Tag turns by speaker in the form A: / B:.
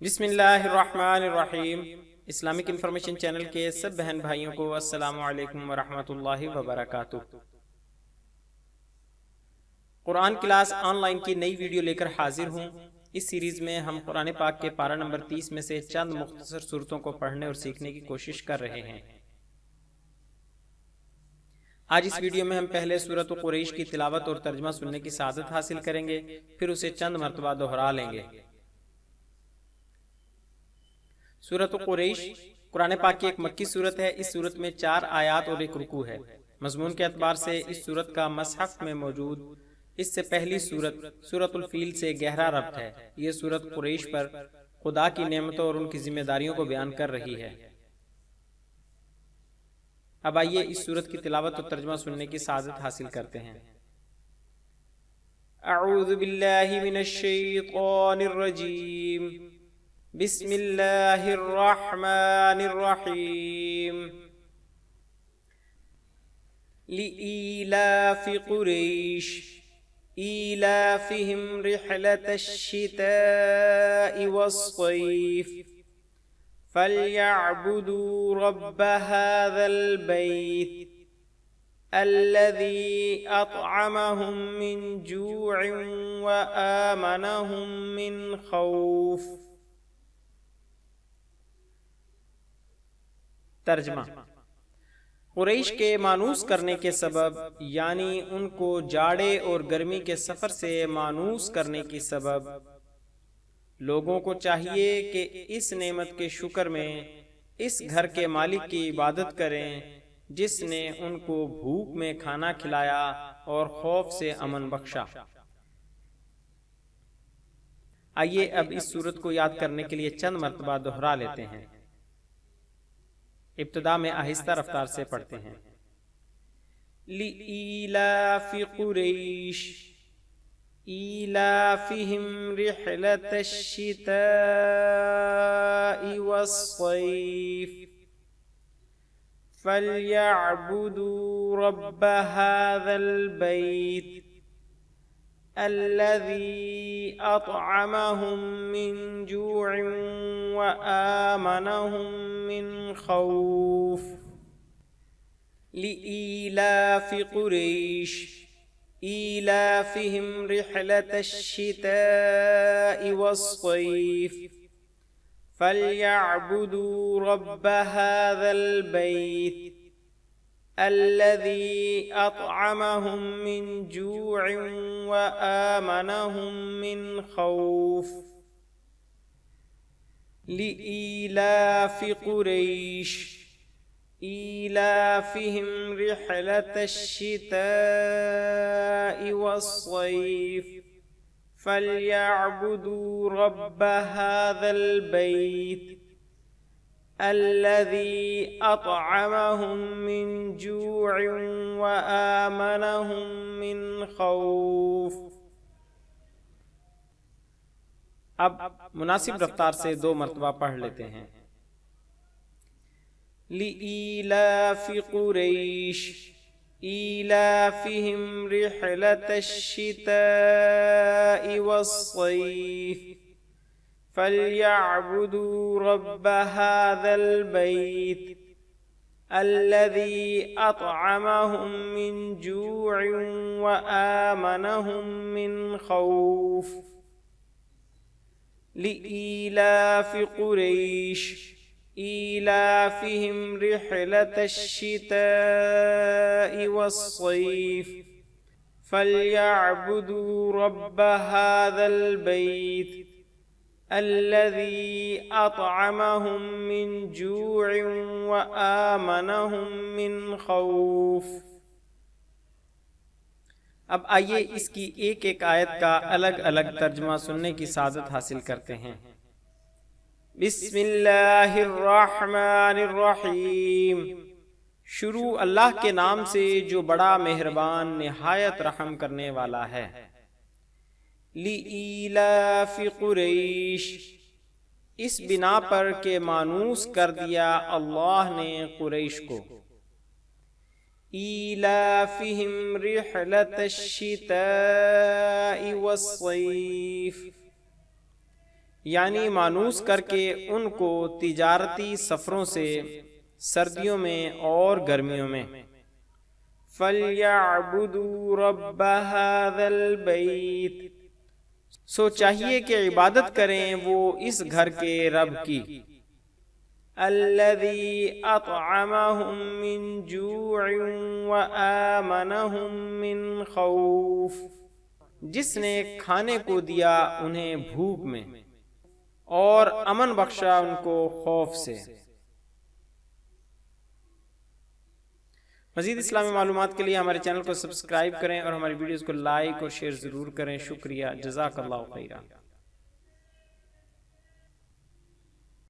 A: بسم اللہ الرحمن الرحیم۔ اسلامک انفارمیشن چینل کے سب بہن بھائیوں کو السلام علیکم ورحمۃ اللہ وبرکاتہ۔ قرآن کلاس آن لائن کی نئی ویڈیو لے کر حاضر ہوں۔ اس سیریز میں ہم قرآن پاک کے پارہ نمبر 30 میں سے چند مختصر صورتوں کو پڑھنے اور سیکھنے کی کوشش کر رہے ہیں۔ آج اس ویڈیو میں ہم پہلے سورۃ قریش کی تلاوت اور ترجمہ سننے کی سعادت حاصل کریں گے، پھر اسے چند مرتبہ دہرا لیں گے۔ سورۃ قریش قرآن پاک کی ایک مکی سورت ہے۔ اس سورت میں 4 آیات اور ایک رکوع ہے۔ مضمون کے اعتبار سے اس سورت کا مصحف میں موجود اس سے پہلی سورت سورۃ الفیل سے گہرا ربط ہے۔ یہ سورت قریش پر خدا کی نعمتوں اور ان کی ذمہ داریوں کو بیان کر رہی ہے۔ اب آئیے اس سورت کی تلاوت اور ترجمہ سننے کی سعادت حاصل کرتے ہیں۔ اعوذ باللہ من الشیطان الرجیم، بسم اللہ الرحمن الرحیم۔ لإیلاف قریش ایلافہم رحلة الشتاء والصیف فلیعبدوا رب هذا البیت الذی اطعمہم من جوع وآمنہم من خوف۔ ترجمہ: قریش کے مانوس کرنے کے سبب، یعنی ان کو جاڑے اور گرمی کے سفر سے مانوس کرنے کی سبب، لوگوں کو چاہیے کہ اس نعمت کے شکر میں اس گھر کے مالک کی عبادت کریں جس نے ان کو بھوک میں کھانا کھلایا اور خوف سے امن بخشا۔ آئیے اب اس سورت کو یاد کرنے کے لیے چند مرتبہ دہرا لیتے ہیں۔ ابتدا میں آہستہ رفتار سے پڑھتے ہیں۔ لإیلاف قریش ایلافہم رحلة الشتاء والصیف فلیعبدوا رب هذا البیت الذی اطعمہم من جوع وآمنہم من خوف۔ لإیلاف قریش ایلافہم رحلة الشتاء والصیف فلیعبدوا رب هذا البیت الذی اطعمہم من جوع وآمنہم من خوف۔ لإیلاف قریش ایلافہم رحلة الشتاء والصیف فلیعبدوا رب هذا البیت الذی اطعمہم من جوع وآمنہم من خوف۔ اب مناسب رفتار سے 2 مرتبہ پڑھ لیتے ہیں۔ لإیلاف قریش ایلافہم رحلة الشتاء والصیف فلیعبدوا رب هذا البیت الذی اطعمہم من جوع وآمنہم من خوف۔ لإیلاف قریش ایلافہم رحلة الشتاء والصیف فلیعبدوا رب هذا البیت الذی اطعمہم من جوع وآمنہم من خوف۔ اب آئیے اس کی ایک ایک آیت کا الگ الگ ترجمہ سننے کی سعادت حاصل کرتے ہیں۔ بسم اللہ الرحمن الرحیم۔ شروع اللہ کے نام سے جو بڑا مہربان نہایت رحم کرنے والا ہے۔ لإیلاف قریش، اس بنا پر کہ مانوس کر دیا اللہ نے قریش کو۔ ایلافہم رحلة الشتاء والصیف، یعنی مانوس کر کے ان کو تجارتی سفروں سے سردیوں میں اور گرمیوں میں۔ فَلْيَعْبُدُوا رَبَّ هَذَا الْبَيْتِ، سو چاہیے کہ عبادت کریں وہ اس گھر کے رب کی، الَّذِي أَطْعَمَهُم مِّن جُوعٍ وَآمَنَهُم مِّن خَوْفٍ، جس نے کھانے کو دیا انہیں بھوک میں اور امن بخشا ان کو خوف سے۔ مزید اسلامی معلومات کے لیے ہمارے چینل کو سبسکرائب کریں اور ہماری ویڈیوز کو لائک اور شیئر ضرور کریں۔ شکریہ، جزاک اللہ خیرہ۔